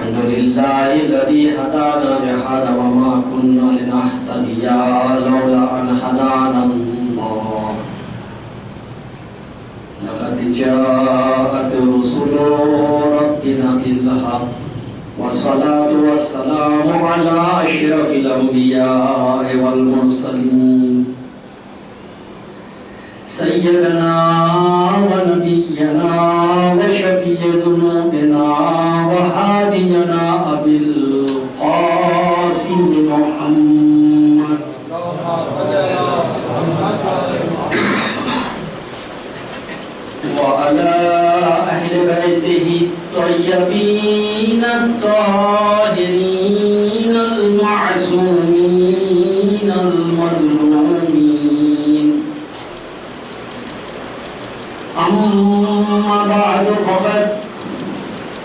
الحمد لله الذي هدانا لهذا وما كنا لنهتدي لولا أن هدانا الله لقد جاءت رسل ربنا بالحق والصلاة والسلام على أشرف الأنبياء والمرسلين سيدنا ونبينا وشفيع ذنوبنا وهادينا أبي القاسم محمد وعلى أهل بيته الطيبين الطاهرين المعصومين المظلومين. أما بعد فقد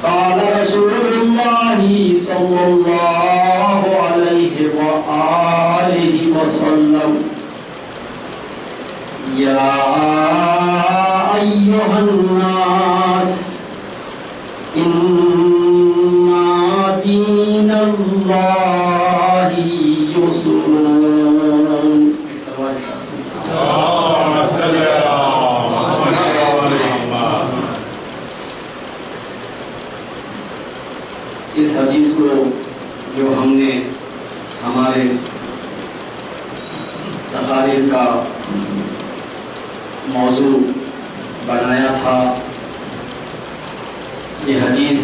قال رسول الله صلى الله عليه وآله وسلم يا أيها الناس إن دين الله يسر. اس حدیث کو جو ہم نے ہمارے تقاریر کا موضوع بنایا تھا، یہ حدیث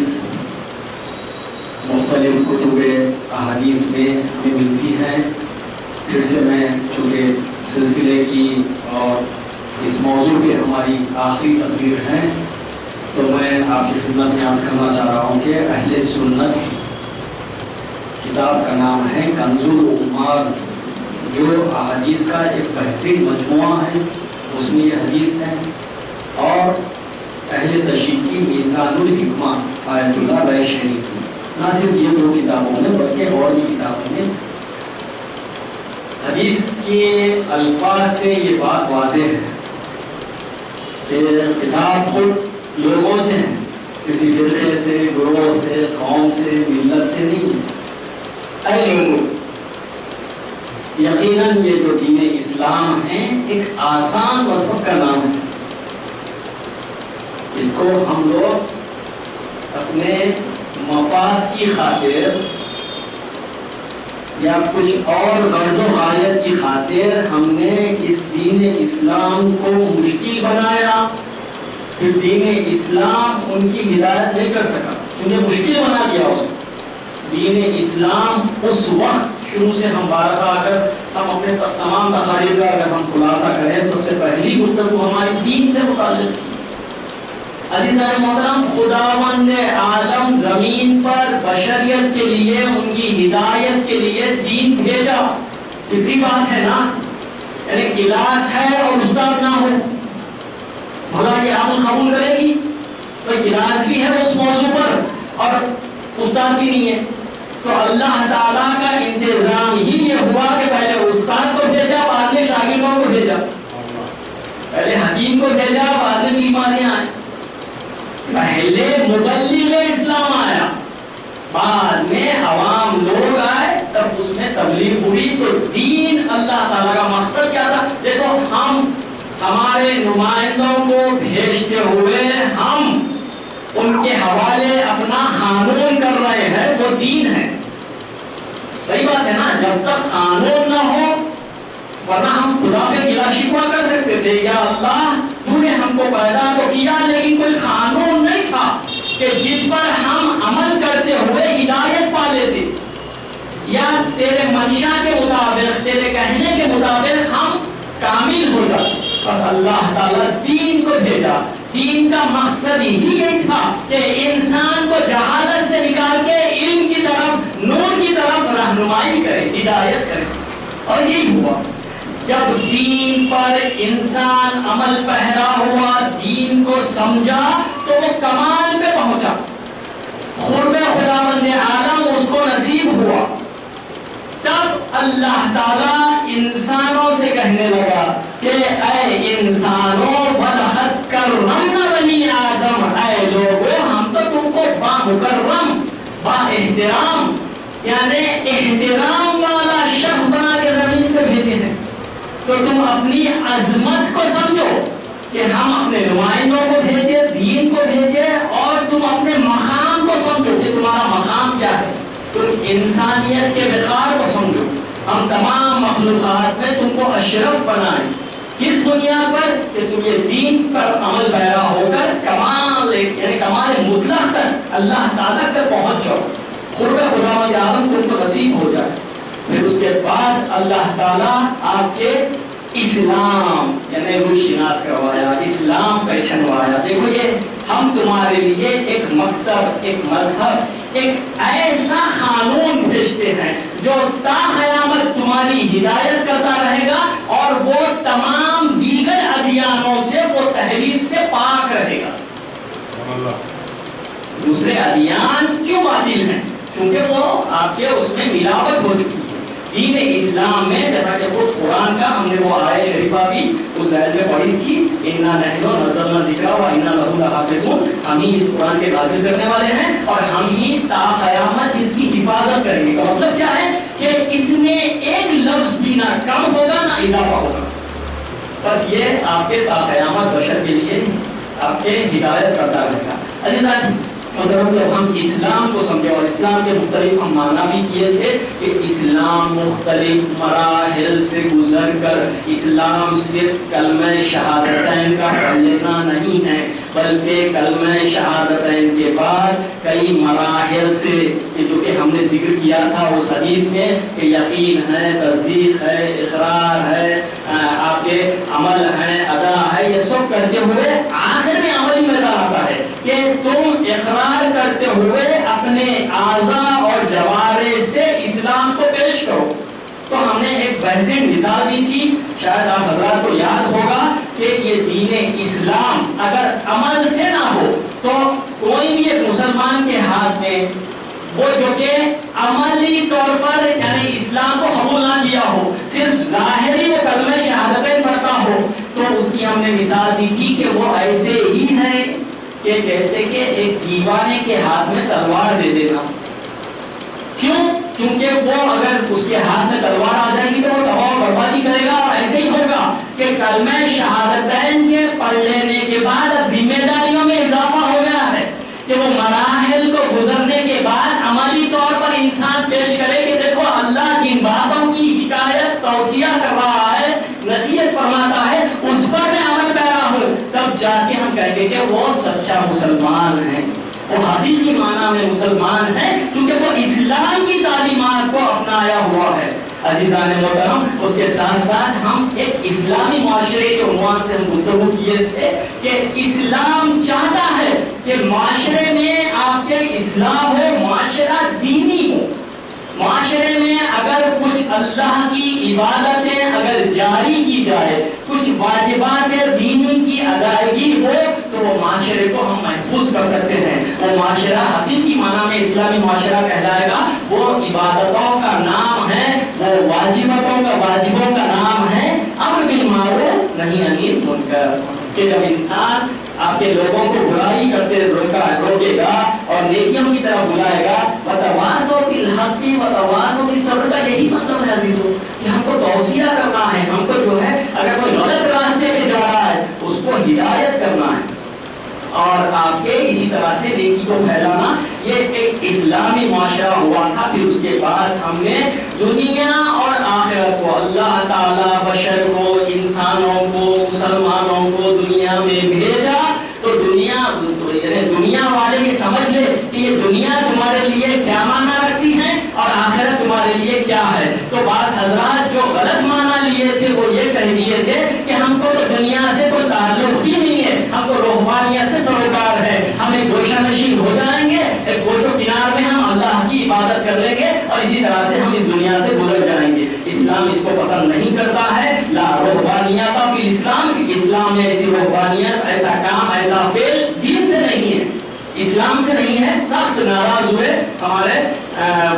مختلف کتب احادیث میں ہمیں ملتی ہے. پھر سے میں چونکہ سلسلے کی اور اس موضوع پہ ہماری آخری تقریر ہے تو میں آپ کی خدمت میں عرض کرنا چاہ رہا ہوں کہ اہل سنت کتاب کا نام ہے کنز العمال، جو احادیث کا ایک بہترین مجموعہ ہے، اس میں یہ حدیث ہے. اور اہل تشیع کی میزان الحکمہ آیت اللہ بیشری کی، نہ صرف یہ دو کتابوں میں بلکہ اور بھی کتابوں میں حدیث کے الفاظ سے یہ بات واضح ہے کہ کتاب خود لوگوں سے ہیں، کسی فرقے سے، گروہ سے، قوم سے، ملت سے نہیں ہے. اے لوگوں، یقیناً یہ جو دین اسلام ہے ایک آسان وصف کا نام ہے. اس کو ہم لوگ اپنے مفاد کی خاطر یا کچھ اور غرض و غایت کی خاطر ہم نے اس دین اسلام کو مشکل بنایا. پھر دین اسلام ان کی ہدایت نہیں کر سکا کیونکہ مشکل بنا دیا اس کو. دین اسلام اس وقت شروع سے ہم بارہا، اگر ہم اپنے تمام تقاریر کا اگر ہم خلاصہ کریں، سب سے پہلی گفتگو ہماری دین سے متعلق تھی. عزیزان محترم، خداوند عالم زمین پر بشریت کے لیے، ان کی ہدایت کے لیے دین بھیجا. فطری بات ہے نا، یعنی کلاس ہے اور استاد نہ ہو، بھلا یہ عمل قبول کرے گی؟ تو کلاس بھی ہے اس موضوع پر اور استاد بھی نہیں ہے. تو اللہ تعالیٰ کا انتظام ہی یہ ہوا کہ پہلے استاد کو بھیجا، بعد میں شاگردوں کو بھیجا. پہلے حکیم کو بھیجا، بعد میں بیماریاں آئیں. پہلے مبلغ اسلام آیا، بعد میں عوام لوگ آئے، تب اس میں تبلیغ ہوئی. تو دین اللہ تعالیٰ کا مقصد کیا تھا؟ دیکھو، ہم ہمارے نمائندوں کو بھیجتے ہوئے ہم ان کے حوالے اپنا قانون کر رہے ہیں، وہ دین ہے. صحیح بات ہے نا؟ جب تک قانون نہ ہو، ورنہ ہم خدا پہ گلا شکوہ کر سکتے تھے، یا اللہ تو نے ہم کو پیدا تو کیا لیکن کوئی قانون نہیں تھا کہ جس پر ہم عمل کرتے ہوئے ہدایت پا لیتے، یا تیرے منشا کے مطابق، تیرے کہنے کے مطابق ہم کامل ہو جاتے. بس اللہ تعالیٰ دین کو بھیجا. دین کا مقصد ہی یہی تھا کہ انسان کو جہالت سے نکال کے علم کی طرف، نور کی طرف رہنمائی کرے، ہدایت کرے. اور یہی ہوا. جب دین پر انسان عمل پہرا ہوا، دین کو سمجھا، تو وہ کمال پہ پہنچا. قرب خداوند عالم اس کو نصیب ہوا. تب اللہ تعالیٰ انسانوں سے کہنے لگا کہ اے انسانوں، وَلَقَدْ كَرَّمْنَا بَنِي آدَمَ، اے لوگوں ہم تو تم کو بامکرم، با احترام یعنی احترام والا شخص بنا کے زمین پہ بھیجے ہیں. تو تم اپنی عظمت کو سمجھو کہ ہم اپنے نمائندوں کو بھیجے, دین کو بھیجے, اور تم اپنے مقام کو سمجھو کہ تمہارا مقام کیا ہے. تم انسانیت کے وقار کو سمجھو. ہم تمام مخلوقات میں تم کو اشرف بنائیں. کس بنیاد پر؟ کہ تم یہ دین پر عمل پیرا ہو کر کمال یعنی کمال مطلق تک اللہ تعالیٰ تک پہنچ جاؤ, قرب خداوند عالم تم کو نصیب ہو جائے. پھر اس کے بعد اللہ تعالیٰ آپ کے اسلام یعنی روح شناس کروایا, اسلام پہچنوایا. دیکھو یہ ہم تمہارے لیے ایک مکتب, ایک مذہب, ایک ایسا قانون بھیجتے ہیں جو تا قیامت تمہاری ہدایت کرتا رہے گا, اور وہ تمام دیگر ادیانوں سے, وہ تحریف سے پاک رہے گا. دوسرے ادیان کیوں باطل ہیں؟ چونکہ وہ آپ کے اس میں ملاوٹ ہو چکی ہے. دین اسلام میں جیسا کہ خود قرآن کا ہم نے وہ آیت شریفہ بھی اس ذیل میں پڑھی تھی, اِنَّا نَحْنُ نَزَّلْنَا الذِّکْرَ وَإِنَّا لَهُ لَحَافِظُونَ, ہم ہی اس قرآن کے نازل کرنے والے ہیں اور ہم ہی تا قیامت اس کی حفاظت کریں گے. کا مطلب کیا ہے کہ اس میں ایک لفظ بھی نہ کم ہوگا نہ اضافہ ہوگا. بس یہ آپ کے تا قیامت بشر کے لیے آپ کے ہدایت کرتا رہے گا. عزیزان مطلب جب ہم اسلام کو سمجھے, اور اسلام کے مختلف ہم معنی بھی کیے تھے کہ اسلام مختلف مراحل سے گزر کر اسلام صرف کلمہ شہادتین کا پڑھ لینا نہیں ہے, بلکہ کلمہ شہادتین کے بعد کئی مراحل سے جو کہ ہم نے ذکر کیا تھا اس حدیث میں کہ یقین ہے, تصدیق ہے, اقرار ہے, آپ کے عمل ہے, ادا ہے, یہ سب کرتے ہوئے آخر میں عملی میدان آتا ہے کہ تم اقرار کرتے ہوئے اپنے اعضاء اور جوارح سے اسلام کو پیش کرو. تو ہم نے ایک بہترین مثال دی تھی, شاید آپ حضرات کو یاد ہوگا کہ یہ دین اسلام اگر عمل سے نہ ہو تو کوئی بھی ایک مسلمان کے ہاتھ میں وہ جو کہ عملی طور پر یعنی اسلام کو قبول نہ کیا ہو, صرف ظاہری وہ کلمہ شہادتیں پڑھتا ہو, تو اس کی ہم نے مثال دی تھی کہ وہ ایسے ہی ہے کہ جیسے کہ ایک دیوانے کے ہاتھ میں تلوار دے دینا. کیوں؟ کیونکہ وہ اگر اس کے ہاتھ میں تلوار آ جائے گی تو وہ تباہ و بربادی کرے گا. اور ایسے ہی ہوگا کہ کلمہ شہادتین کے پڑھ لینے کے بعد اب ذمہ داریوں میں اضافہ ہو گیا ہے کہ وہ مراحل کو گزرنے کے بعد عملی طور پر انسان پیش کرے کہ دیکھو اللہ جن باتوں کی حکایت توصیہ کر رہا ہے, نصیحت فرماتا ہے, اس پر میں عمل پیرا ہوں. تب جا کے ہم کہیں گے کہ وہ سچا مسلمان ہے, وہ حقیقی معنی میں مسلمان ہے, کیونکہ وہ اسلام کی تعلیمات کو اپنایا ہوا ہے. عزیزان محترم, اس کے ساتھ ساتھ ہم ایک اسلامی معاشرے کے عنوان سے ہم گفتگو کیے تھے کہ اسلام چاہتا ہے کہ معاشرے میں آپ کے اصلاح ہو, معاشرہ دینی ہو. معاشرے میں اگر کچھ اللہ کی عبادتیں اگر جاری کی جائے, کچھ واجبات دینی کی ادائیگی ہو, تو وہ معاشرے کو ہم محفوظ کر سکتے ہیں. وہ معاشرہ حقیقی معنی میں اسلامی معاشرہ کہلائے گا. وہ عبادتوں کا نام ہے, وہ واجبوں کا نام ہے, امر بالمعروف نہی عن منکر. کہ جب انسان آپ کے لوگوں کو برائی کرتے روکے گا اور نیکیوں کی طرف بلائے گا, وتواصوا بالحق وتواصوا بالصبر کا یہی مطلب ہے عزیزو, کہ ہم کو توصیہ کرنا ہے, ہم کو جو ہے اگر کوئی غلط راستے پہ جا رہا ہے اس کو ہدایت کرنا ہے, اور آپ کے اسی طرح سے نیکی کو پھیلانا. یہ ایک اسلامی معاشرہ ہوا تھا. پھر اس کے بعد ہم نے دنیا اور آخرت کو, اللہ تعالیٰ بشر کو, انسانوں کو, مسلمانوں کو دنیا میں بھیجا. تو دنیا والے یہ سمجھ لے کہ یہ دنیا تمہارے لیے کیا معنی رکھتی ہے اور آخرت تمہارے لیے کیا ہے. تو بعض حضرات جو غلط معنی لیے تھے وہ یہ کہہ دیے تھے کہ ہم کو تو دنیا سے کوئی تعلق ہی نہیں ہے, ہم کو روحانیت سے سروکار ہے, ہم ایک گوشہ نشین ہو جائیں گے, ایک گوشہ کنار میں ہم اللہ کی عبادت کر لیں گے اور اسی طرح سے ہم اس دنیا سے گزر جائیں گے. اسلام اس کو پسند نہیں کرتا ہے. لا روحانیت فی الاسلام, اسلام میں ایسی روحانیت, ایسا کام, ایسا فعل دین سے نہیں ہے, اسلام سے نہیں ہے. سخت ناراض ہوئے ہمارے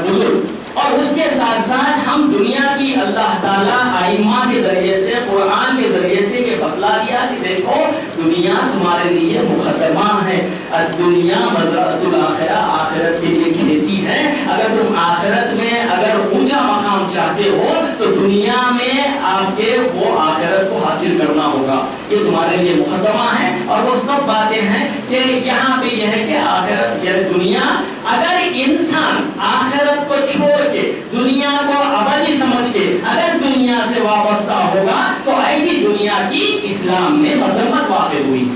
بزرگ اور اس کے ساتھ ساتھ ہم دنیا کی اللہ تعالیٰ ائمہ کے ذریعے سے قرآن کے ذریعے سے یہ بتلا دیا کہ دیکھو دنیا تمہارے لیے مقدمہ ہے، دنیا مزرعۃ الآخرہ، آخرت کے لیے کھیتی ہے۔ اگر تم آخرت میں اگر اونچا مقام چاہتے ہو تو دنیا میں آپ کے وہ آخرت کو حاصل کرنا ہوگا، یہ تمہارے لیے مقدمہ ہے۔ اور وہ سب باتیں ہیں کہ یہاں پہ یہ ہے کہ آخرت یہ دنیا، اگر انسان آخرت کو چھوڑ کے دنیا کو ابدی سمجھ کے اگر دنیا سے وابستہ ہوگا تو ایسی دنیا کی اسلام میں مذمت واقع ہوئی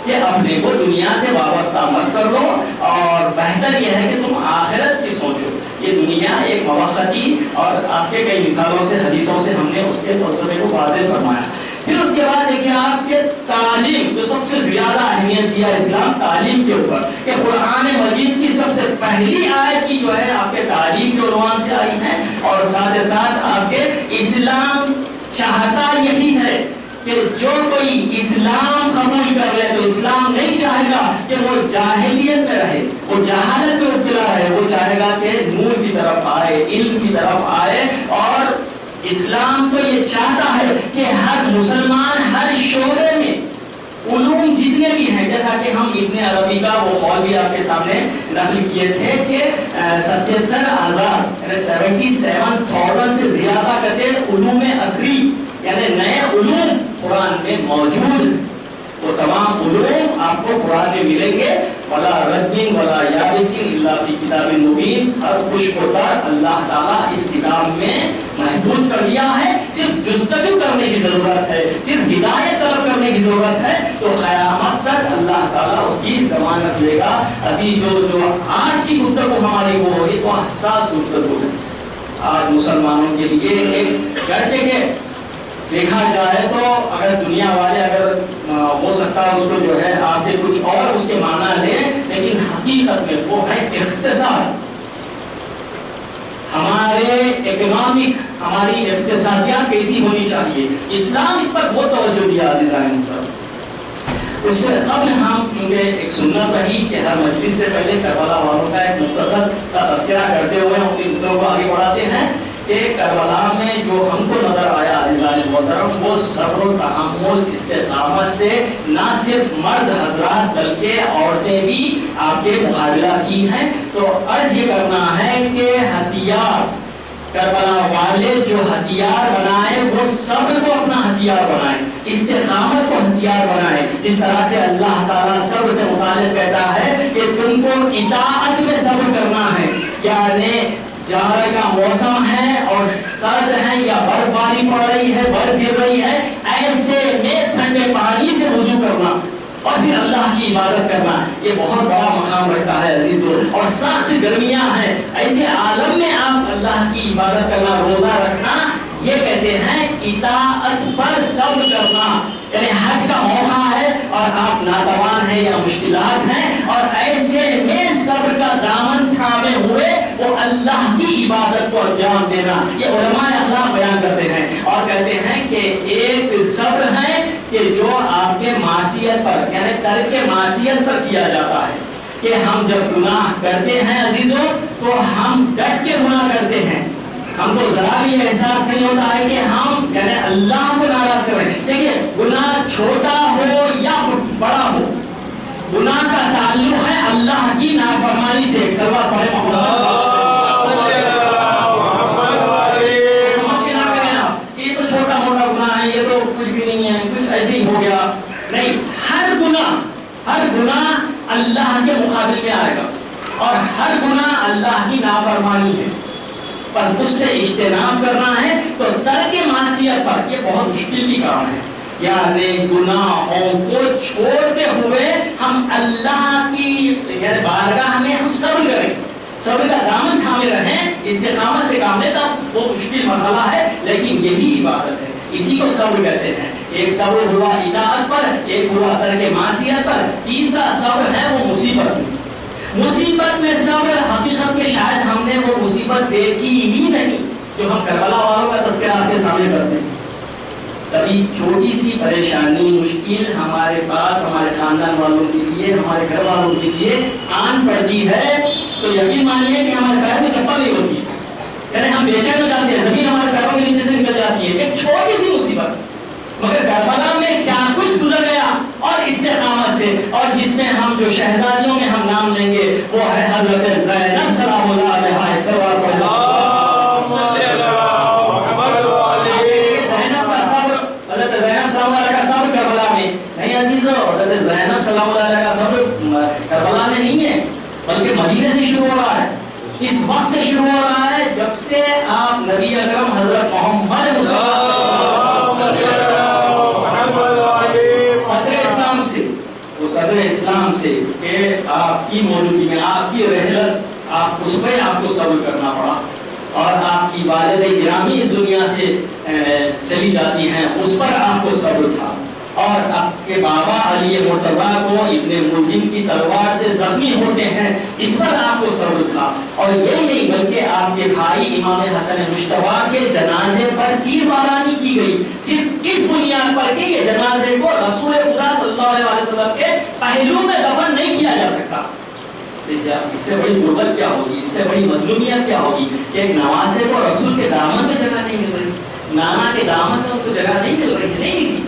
کہ اپنے کو دنیا سے وابستہ مت کر لو، اور بہتر یہ ہے کہ تم آخرت کی سوچو۔ یہ دنیا ایک موقتی، اور آپ کے کئی مثالوں سے حدیثوں سے ہم نے اس کے فلسفے کو واضح فرمایا۔ پھر اس کے بعد دیکھیں آپ کے تعلیم، جو سب سے زیادہ اہمیت دیا اسلام تعلیم کے اوپر، کہ قرآن مجید کی سب سے پہلی آیت کی جو ہے آپ کے تعلیم کے عنوان سے آئی ہے، اور ساتھ ساتھ آپ کے اسلام چاہتا یہی ہے کہ جو کوئی اسلام قبول کر لے تو اسلام نہیں چاہے گا کہ وہ جاہلیت میں رہے، وہ جہالت میں مبتلا رہے، وہ چاہے گا کہ نور کی طرف آئے، علم کی طرف آئے۔ اور اسلام تو یہ چاہتا ہے کہ ہر مسلمان ہر شعبے میں علوم جتنے بھی ہیں، جیسا کہ ہم ابن عربی کا وہ قول بھی آپ کے سامنے نقل کیے تھے کہ 77,000 یعنی 77,000 سے زیادہ کہتے علوم عصری یعنی نئے علوم قرآن میں موجود، وہ تمام علوم آپ کو قرآن میں ملیں گے۔ ولا رتب ولا یابس الا فی کتاب مبین، ہر خشک و تر اللہ تعالیٰ اس کتاب میں محفوظ کر دیا ہے۔ صرف جستجو کرنے کی ضرورت ہے، صرف ہدایت طلب کرنے کی ضرورت ہے، تو قیامت تک اللہ تعالیٰ اس کی ضمانت لے گا۔ عزیز جو آج کی گفتگو ہماری وہ ہوگی تو حساس گفتگو ہے آج مسلمانوں کے لیے۔ ایک گرچہ کہ دیکھا جائے تو اگر دنیا والے اگر ہو سکتا ہے اس کو جو ہے آپ کے کچھ اور اس کے معنی لیں، لیکن حقیقت میں وہ ہے اقتصاد۔ ہمارے اکنامک، ہماری اقتصادیات کیسی ہونی چاہیے، اسلام اس پر بہت توجہ دیا ڈیزائن پر۔ اس سے قبل ہم چونکہ ایک سنت رہی کہ ہر مجلس سے پہلے کربلا والوں کا ایک مختصر سا تذکرہ کرتے ہوئے ہم ان کو آگے بڑھاتے ہیں کہ کربلا میں جو ہم کو نظر آیا عزیزان محترم، وہ صبر و تحمل استقامت سے نہ صرف مرد حضرات بلکہ عورتیں بھی آپ کے مقابلہ کی ہیں۔ تو عرض یہ کرنا ہے کہ ہتھیار کربلا والے جو ہتھیار بنائے وہ صبر کو اپنا ہتھیار بنائے، استقامت کو ہتھیار بنائے۔ جس طرح سے اللہ تعالیٰ صبر سے متعلق کہتا ہے کہ تم کو اطاعت میں صبر کرنا ہے، یعنی جاڑے کا موسم ہے اور سرد ہے یا برف باری پڑ رہی ہے، برف گر رہی ہے، ایسے میں ٹھنڈے پانی سے وضو کرنا اور پھر اللہ کی عبادت کرنا، یہ بہت بڑا مقام رکھتا ہے عزیزو۔ اور سخت گرمیاں ہیں، ایسے عالم میں آپ اللہ کی عبادت کرنا، روزہ رکھنا، یہ کہتے ہیں اطاعت پر صبر کرنا۔ یعنی حج کا موقع ہے اور آپ ناتوان ہیں یا مشکلات ہیں، اور ایسے میں صبر کا دامن تھامے ہوئے وہ اللہ کی عبادت کو انجام دینا، یہ علماء اخلاق بیان کرتے ہیں اور کہتے ہیں کہ ایک صبر ہے کہ جو آپ کے معصیت پر یعنی ترک معصیت پر کیا جاتا ہے، کہ ہم جب گناہ کرتے ہیں عزیزو تو ہم ڈٹ کے گناہ کرتے ہیں، ہم کو ذرا بھی احساس نہیں ہوتا ہے کہ ہم یعنی اللہ کو ناراض کر رہے ہیں۔ دیکھیے گناہ چھوٹا ہو یا بڑا ہو، گناہ کا تعلق ہے اللہ کی نافرمانی سے۔ ایک سلوات پڑھیں محمد سمجھ کے نہ کریں آپ یہ تو چھوٹا موٹا گناہ ہے، یہ تو کچھ بھی نہیں ہے، کچھ ایسے ہی ہو گیا، نہیں، ہر گناہ اللہ کے مقابل میں آئے گا، اور ہر گناہ اللہ کی نافرمانی ہے، پر اس سے اجتناب کرنا ہے۔ تو ترک معصیت پر یہ بہت مشکل بھی کام ہے، یعنی گناہوں کو چھوڑتے ہوئے ہم اللہ کی یعنی بارگاہ میں ہم صبر کریں، صبر کا دامن تھامے رہیں، استقامت سے کام لیں، تب وہ مشکل مرحلہ ہے لیکن یہی عبادت ہے، اسی کو صبر کہتے ہیں۔ ایک صبر ہوا اطاعت پر، ایک ہوا ترک معصیت پر، تیسرا صبر ہے وہ مصیبت میں۔ مصیبت میں صبر حقیقت میں شاید ہم نے وہ مصیبت دیکھی ہی نہیں جو ہم کربلا والوں کا تذکرہ آپ کے سامنے کرتے ہیں۔ کبھی چھوٹی سی پریشانی مشکل ہمارے پاس ہمارے خاندان والوں کے لیے ہمارے گھر والوں کے لیے آن پڑتی ہے تو یقین مانیے کہ ہمارے پیر میں چپل نہیں ہوتی، یعنی ہم بے چین ہو جاتے ہیں، زمین ہمارے پیروں کے نیچے سے نکل جاتی ہے، ایک چھوٹی سی مصیبت، مگر کربلا میں کیا کچھ گزر گیا اور استقامت سے، اور جس میں ہم جو شہزادیوں میں ہم نام لیں گے وہ ہے حضرت زینب سلام اللہ علیہا۔ زینب کا صبر، حضرت زینب سلام اللہ علیہ کا صبر کربلا میں نہیں عزیزو، حضرت زینب سلام اللہ علیہ کا صبر کربلا میں نہیں ہے بلکہ مدینے سے شروع ہو رہا ہے، اس وقت سے شروع ہو رہا ہے جب سے آپ نبی اکرم حضرت محمد صدر اسلام سے کہ آپ کی موجودگی میں، آپ کی رحلت، آپ اس پہ آپ کو صبر کرنا پڑا، اور آپ کی والد گرامی اس دنیا سے چلی جاتی ہیں، اس پر آپ کو صبر تھا، اور آپ کے بابا علی مرتضیٰ کو ابن ملجم کی تلوار سے زخمی ہوتے ہیں، اس پر آپ کو صبر تھا، اور یہی نہیں بلکہ آپ کے بھائی امام حسن مجتبیٰ کے جنازے پر تیر بارانی کی گئی، صرف اس بنیاد پر کہ یہ جنازے کو رسول خدا صلی اللہ علیہ وسلم کے پہلو میں دفن نہیں کیا جا سکتا۔ اس سے بڑی غربت کیا ہوگی، اس سے بڑی مظلومیت کیا ہوگی کہ ایک نواسے کو رسول کے دامن میں جگہ نہیں مل رہی، نانا کے دامن میں ان کو جگہ نہیں مل رہی، نہیں ملی،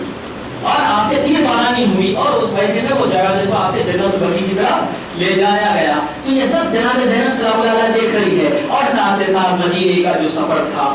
اور آپ کے تیر بارانی ہوئی، اور اس ویسے میں وہ جگہ کو آپ کے جنت البقیع کی طرف لے جایا گیا۔ تو یہ سب جناب زینب سلام اللہ علیہ دیکھ رہی ہے، اور ساتھ کے ساتھ مدینے کا جو سفر تھا،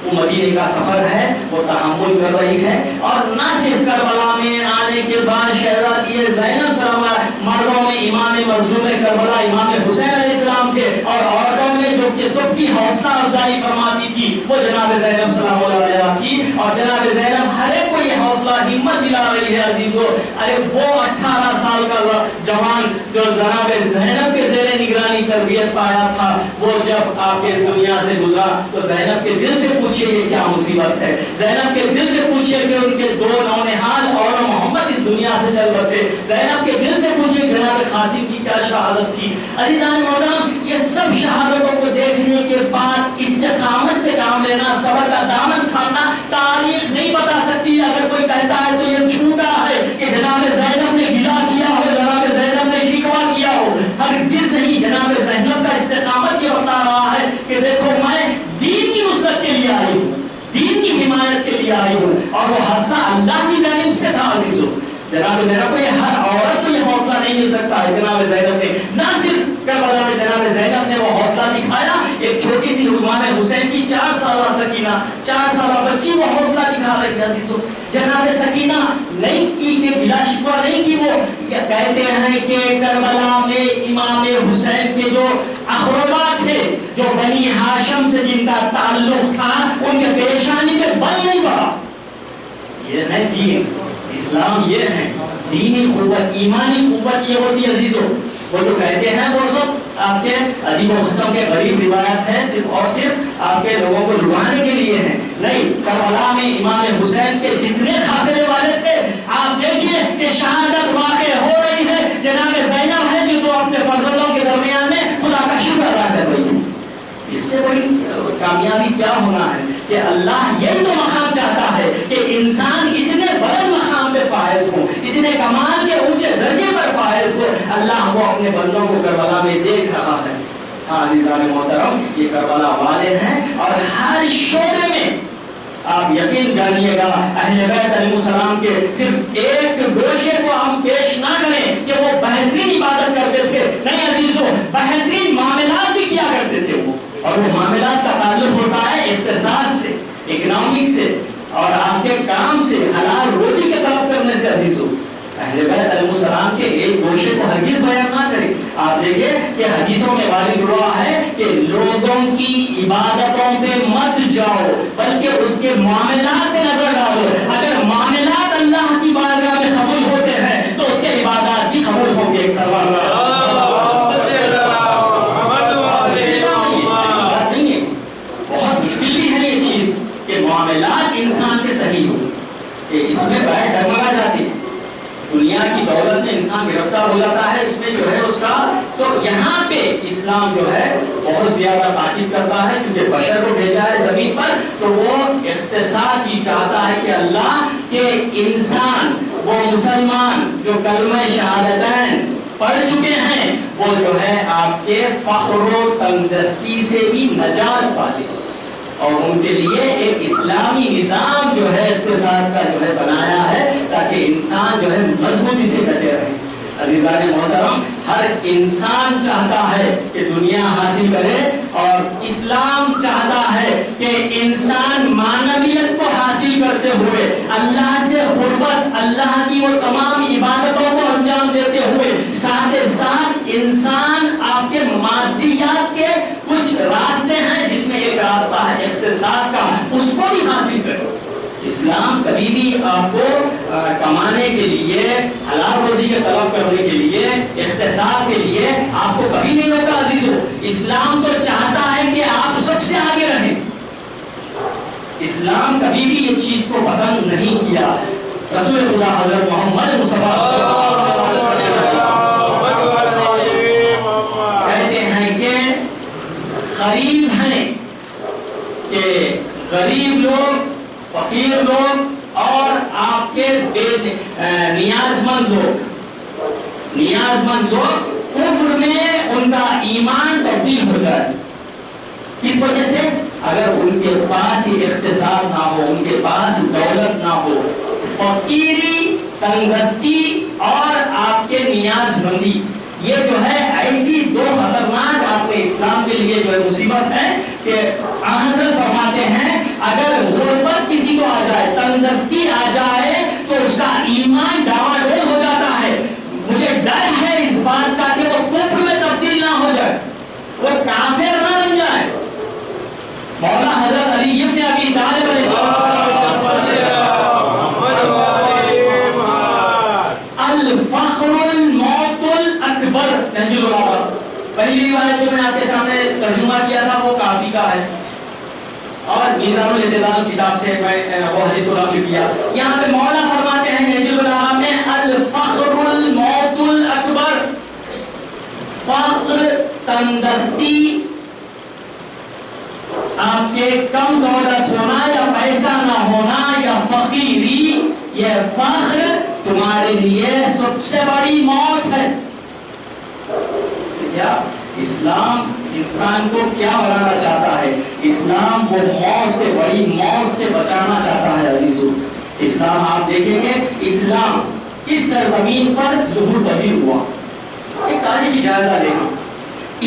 وہ مدینے کا سفر ہے، وہ تحمل کر رہی ہے، اور نہ صرف کربلا میں آنے کے بعد شہزادی زینب سلام اللہ، مردوں میں امام مظلوم کربلا امام حسین علیہ السلام تھے، اور عورتوں میں جو کہ سب کی حوصلہ افزائی فرماتی تھی وہ جناب زینب سلام اللہ علیہ تھی، اور جناب زینب ہر ایک کو یہ حوصلہ ہمت دلا رہی ہے عزیزو۔ ارے وہ 18 سال کا جوان جو جناب زینب کے زیر نگرانی تربیت پایا تھا، وہ جب آپ کے دنیا سے گزرا تو زینب کے دل سے پوچھئے یہ کیا مصیبت ہے، زینب کے دل سے پوچھئے کہ ان کے دو نونہال اور محمد اس دنیا سے چل بسے، زینب کے دل سے پوچھئے جناب قاسم کی کیا شہادت تھی۔ عزیزان محترم، یہ سب شہادتوں کو دیکھنے کے بعد استقامت سے کام لینا، صبر کا دامن تھامنا، تاریخ نہیں بتا سکتی۔ اگر کوئی کہتا ہے تو یہ جھوٹا ہے کہ جناب زینب نے گلا کیا ہو، جناب زینب نے شکوہ کیا ہو، ہرگز نہیں۔ جناب زینب کا استقامت یہ بتا رہا ہے کہ دیکھو میں دین کی نصرت کے لیے آئی ہوں، دین کی حمایت کے لیے آئی ہوں، اور وہ حوصلہ اللہ کی جانب سے تھا عزیزو۔ جناب زینب کو یہ ہر عورت کو یہ حوصلہ نہیں مل سکتا ہے، جناب زینب نے نہ صرف کربلا میں جناب زینب نے وہ حوصلہ دکھایا، ایک چھوٹی سی امام حسین کی 4 سالہ سکینہ، 4 سالہ بچی وہ حوصلہ دکھا رہی ہے عزیزو۔ جناب سکینہ نہیں کی کہ بلا شکوہ نہیں کی، وہ کہتے ہیں کہ کربلا میں امام حسین کے جو اقربا تھے، جو بنی ہاشم سے جن کا تعلق تھا، ان کے پیشانی پہ بل نہیں پڑا۔ یہ ہے دین، اسلام یہ ہے، دینی قوت، ایمانی قوت یہ ہوتی ہے عزیزو۔ وہ جو کہتے ہیں وہ سب آپ کے عجیب و قسم کے غریب روایت ہے، صرف اور صرف آپ کے لوگوں کو لبھانے کے لیے ہیں، نہیں۔ کربلا میں امام حسین کے جتنے خاطرے والے تھے، آپ دیکھیے کہ شہادت واقع ہو رہی ہے، جناب زینب ہے جو اپنے فرزندوں کے درمیان میں خدا کا شکر ادا کر رہی ہے۔ اس سے بڑی کامیابی کیا ہونا ہے کہ اللہ یہی تو مقام چاہتا ہے کہ انسان اتنے بلند مقام پہ فائز ہو، اتنے کمال کے اونچے درجے پر فائز ہو۔ اللہ وہ اپنے بندوں کو کربلا میں دیکھ رہا ہے۔ ہاں عزیزان محترم، یہ کربلا والے ہیں، اور ہر شعبے میں آپ یقین جانیے گا اہل بیت علیہ السلام کے صرف ایک گوشے کو ہم پیش نہ کریں کہ وہ بہترین عبادت کرتے تھے، نہیں عزیزو، بہترین معاملات بھی کیا کرتے تھے وہ، اور وہ معاملات کا تعلق ہوتا ہے اقتصاد سے، اکنامک سے، اور آپ کے کام سے، حلال روزی کے طلب کرنے سے عزیزو۔ اہل بیت علیہ السلام کے ایک گوشے کو ہرگز بیان نہ کریں۔ آپ دیکھیں کہ حدیثوں میں وارد ہوا ہے کہ لوگوں کی عبادتوں پہ مت جاؤ بلکہ اس کے معاملات پہ نظر ڈالو۔ اگر معاملات اللہ کی بارگاہ میں قبول ہوتے ہیں تو اس کے عبادات بھی قبول ہوں گے۔ بہت مشکل بھی ہے یہ چیز کہ معاملات انسان کے صحیح ہو، کہ اس میں بیٹھ ڈگمگا جاتی ہے، دنیا کی دولت میں انسان گرفتار ہو جاتا ہے، اس میں جو ہے اس کا، تو یہاں پہ اسلام جو ہے بہت زیادہ تاکید کرتا ہے، چونکہ بشر کو بھیجا ہے زمین پر، تو وہ اقتصاد بھی چاہتا ہے کہ اللہ کے انسان، وہ مسلمان جو کلمہ شہادتین پڑھ چکے ہیں، وہ جو ہے آپ کے فخر و تنگدستی سے بھی نجات پالے۔ اور ان کے لیے ایک اسلامی نظام جو ہے اقتصاد کا جو ہے بنایا ہے تاکہ انسان جو ہے مضبوطی سے ڈٹے رہے۔ عزیزان محترم، ہر انسان چاہتا ہے کہ دنیا حاصل کرے، اور اسلام چاہتا ہے کہ انسان معنویت کو حاصل کرتے ہوئے اللہ سے قربت، اللہ کی وہ تمام عبادتوں کو انجام دیتے ہوئے ساتھ ساتھ انسان آپ کے مادیات کے کچھ راستے ہیں جس میں ایک راستہ ہے اقتصاد کا، اس کو بھی حاصل کرے۔ اسلام کبھی بھی آپ کو کمانے کے لیے، حلال روزی کے طلب کرنے کے لیے، اقتصاد کے لیے آپ کو کبھی نہیں روکا عزیزو۔ اسلام تو چاہتا ہے کہ آپ سب سے آگے رہیں۔ اسلام کبھی بھی یہ چیز کو پسند نہیں کیا۔ رسول خدا حضرت محمد مصطفیٰ کہتے ہیں کہ غریب ہیں، کہ غریب لوگ، فقیر لوگ اور آپ کے نیاز مند لوگ کفر میں ان کا ایمان تبدیل ہو جائے۔ کس وجہ سے؟ اگر ان کے پاس اقتصاد نہ ہو، ان کے پاس دولت نہ ہو، فقیری، تنگدستی اور آپ کے نیاز مندی، یہ جو ہے ایسی دو خطرناک آپ نے اسلام کے لیے جو ہے مصیبت ہے کہ حضرت فرماتے ہیں اگر غربت کسی کو آ جائے، تنگدستی آ جائے تو اس کا ایمان ڈاواڈول ہو جاتا ہے۔ مجھے ڈر ہے اس بات کا کہ وہ کفر میں تبدیل نہ ہو جائے، وہ کافر نہ بن جائے۔ مولا حضرت علی ابن ابی طالب علیہ السلام الفخر الموت الاکبر، نہج البلاغہ، پہلی روایت جو میں آپ کے سامنے ترجمہ کیا تھا وہ کافی کا ہے، اور میزان الاعتدال کتاب سے میں وہ حدیث کو نقل کیا۔ یہاں پہ مولا فرماتے ہیں نہج البلاغہ میں الفخر الموت الاکبر، فقر، تنگدستی، آپ کے کم دولت ہونا یا پیسہ نہ ہونا یا فقیری، یہ فخر تمہارے لیے سب سے بڑی موت ہے۔ کیا اسلام انسان کو کیا بنانا چاہتا ہے؟ اسلام وہ موت سے، بڑی موت سے بچانا چاہتا ہے عزیزو۔ اسلام آپ دیکھیں گے اسلام کس سرزمین پر ظہور پذیر ہوا، ایک تاریخی جائزہ لینا۔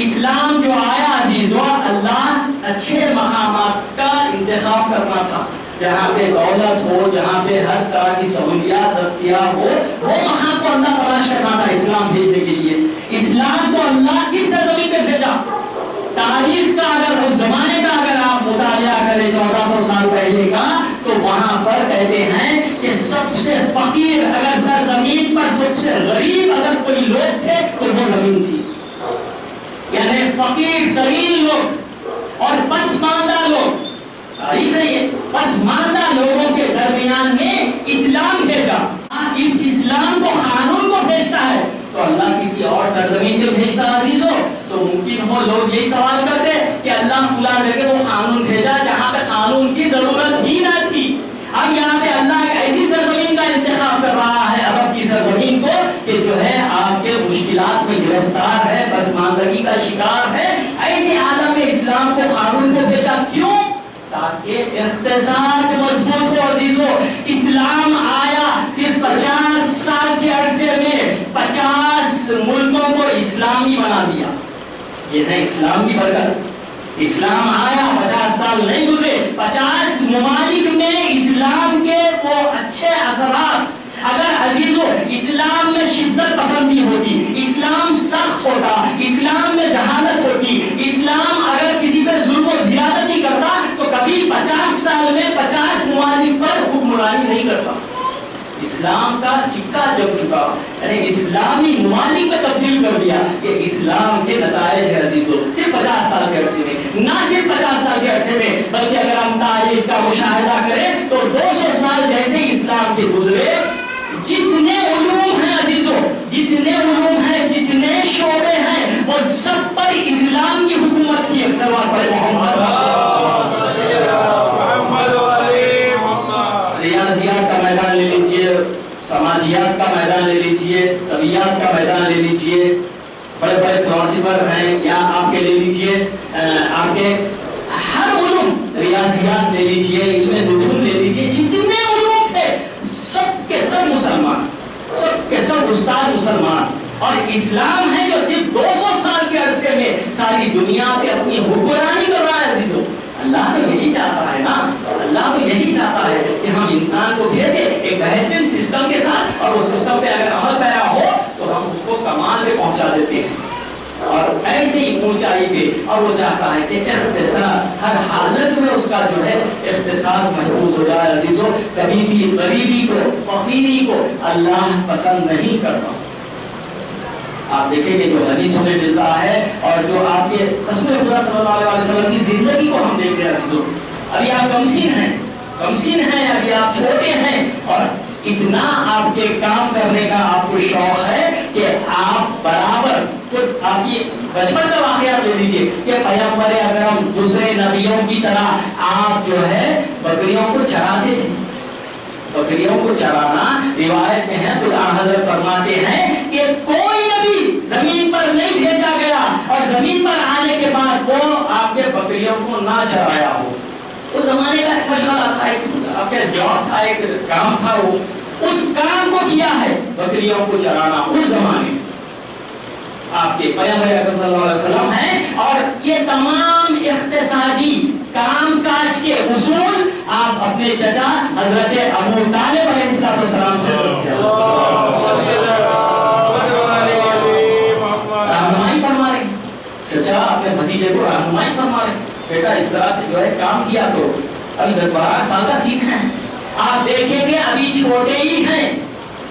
اسلام جو آیا عزیزو، اللہ اچھے مقامات کا انتخاب کرنا تھا، جہاں پہ دولت ہو، جہاں پہ ہر طرح کی سہولیات دستیاب ہو، وہ وہاں کو اللہ تلاش کرنا تھا اسلام بھیجنے کے لیے۔ اسلام کو اللہ کس سرزمین پہ بھیجا؟ تاریخ کا اگر اس زمانے کا اگر آپ مطالعہ کریں 1400 سال پہلے کا، تو وہاں پر کہتے ہیں کہ سب سے فقیر، اگر سرزمین پر سب سے غریب اگر کوئی لوگ تھے تو وہ زمین تھی، یعنی فقیر ترین لوگ اور پسماندہ لوگ، تاریخ ہے یہ، پسماندہ لوگوں کے درمیان میں اسلام بھیجا۔ اسلام کو قانون کو بھیجتا ہے تو اللہ کسی اور سرزمین پہ بھیجتا عزیزو تو ممکن ہو لوگ یہی سوال کرتے کہ اللہ فلاں جگہ وہ قانون بھیجا جہاں پہ قانون کی ضرورت بھی نہ تھی۔ اب یہاں پہ اللہ ایک ایسی سرزمین کا انتخاب کر رہا ہے، عرب کی سرزمین کو، کہ جو ہے آپ کے مشکلات میں گرفتار ہے، پسماندگی کا شکار ہے، ایسے عالم میں اسلام کو قانون کو بھیجا۔ کیوں؟ تاکہ اقتصاد مضبوط ہو عزیزو۔ اسلام آیا صرف 50 سال کے عرصے میں 50 ملکوں کو اسلامی بنا دیا، یہ ہے اسلام کی برکت۔ اسلام آیا 50 سال نہیں گزرے، 50 ممالک میں اسلام کے وہ اچھے اثرات۔ اگر عزیزو اسلام میں شدت پسندی ہوتی، اسلام سخت ہوتا، اسلام میں جہالت ہوتی، اسلام اگر کسی پہ ظلم و زیادتی کرتا تو کبھی 50 سال میں 50 ممالک پر حکمرانی نہیں کرتا۔ اسلام کا سکہ جب چکا، یعنی اسلامی ممالک میں تبدیل کر دیا، یہ اسلام کے نتائج ہے عزیزو، صرف 50 سال کے عرصے میں، نہ صرف 50 سال کے عرصے میں، بلکہ اگر ہم تاریخ کا مشاہدہ کریں تو 200 سال جیسے اسلام کے گزرے، جتنے علوم ہیں عزیزو، جتنے علوم ہیں، جتنے شعبے ہیں، وہ سب پر اسلام کی حکومت کی۔ اکثر بار پر ریاضیات کا میدان لے لیجئے، سماجیات کا میدان لے لیجئے، طبیعیات کا میدان لے لیجئے، بڑے بڑے فلاسفر ہیں، یا آپ کے لے لیجئے آپ کے ہر علوم، ریاضیات لے لیجیے، علم نجوم لے لیجیے، جتنے علوم تھے سب کے سب مسلمان، سب کے سب استاد مسلمان. اور اسلام ہے جو صرف 200 سال کے عرصے میں ساری دنیا پہ اپنی حکمرانی کر رہا ہے. عزیزو اللہ تو یہی چاہتا ہے نا، اللہ تو یہی چاہتا ہے کہ ہم انسان کو بھیجے ایک بہترین سسٹم کے ساتھ، اور وہ سسٹم پہ اگر عمل پیرا ہو تو ہم اس کو کمال پہ پہنچا دیتے ہیں اور ایسے ہی اونچائی پہ. اور وہ چاہتا ہے کہ اقتصاد ہر حالت میں اس کا جو ہے اقتصاد محفوظ ہو جائے. عزیزو کبھی بھی غریبی کو، فقیری کو اللہ پسند نہیں کرتا. آپ دیکھیں گے جو حدیثوں میں ملتا ہے اور جو آپ کے رسول خدا صلی اللہ علیہ وسلم کی زندگی کو ہم دیکھ رہے ہیں. عزیزو ابھی آپ کمسین ہیں، ابھی آپ چھوٹے ہیں، اور اتنا آپ کے کام کرنے کا آپ کو شوق ہے کہ آپ برابر خود آپ کی بچپن کا واقعہ لے لیجیے کہ پیغمبر اکرم دوسرے نبیوں کی طرح آپ جو ہے بکریوں کو چراتے تھے. بکریوں کو چرانا روایت میں ہے، خدا حضرت فرماتے ہیں کہ کوئی نبی زمین پر نہیں بھیجا گیا اور زمین پر آنے کے بعد وہ آپ کے بکریوں کو نہ چرایا ہو. اس زمانے کا ایک مشغلہ تھا، ایک آپ کا جاب تھا، ایک کام تھا، وہ اس کام کو کیا ہے بکریوں کو چرانا. اس زمانے آپ کے پیغمبر اکرم صلی اللہ علیہ وسلم ہیں، اور یہ تمام اقتصادی کام کاج کے اصول آپ اپنے چچا حضرت ابو طالب علیہ السلام سے رہنمائی فرما رہے. چچا اپنے بھتیجے کو رہنمائی فرما رہے، بیٹا اس طرح سے جو ہے کام کیا تو ابھی 10-12 سال کا سیکھنا ہے. آپ دیکھیں گے ابھی چھوٹے ہی ہیں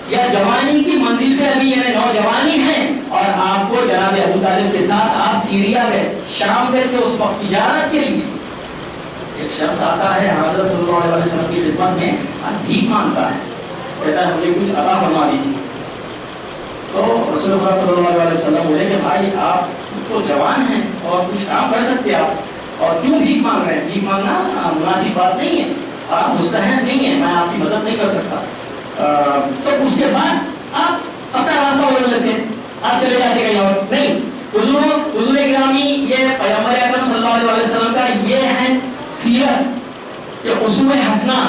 یا جوانی کی منزل پہ ابھی یعنی نوجوانی ہیں، اور آپ کو جناب ابو طالب کے ساتھ آپ سیریا گئے، شام گئے تھے اس وقت تجارت کے لیے. ایک شخص آتا ہے حضرت صلی اللہ علیہ وسلم کی خدمت میں، بھیک مانگتا ہے، کہتا ہے مجھے کچھ عطا فرما دیجیے. تو رسول اللہ صلی اللہ علیہ وسلم بولے کہ بھائی آپ تو جوان ہیں اور کچھ کام کر سکتے آپ، اور کیوں بھیک مانگ رہے ہیں؟ بھیک مانگنا مناسب بات نہیں ہے، آپ مستحق نہیں ہیں، میں آپ کی مدد نہیں کر سکتا. تو اس کے بعد آپ اپنا راستہ بدل لیتے ہیں، آپ چلے جاتے کہیں اور نہیں. حضور گرامی یہ پیغمبر اکرم صلی اللہ علیہ وسلم کا یہ ہے سیرت، یہ اصول حسنہ.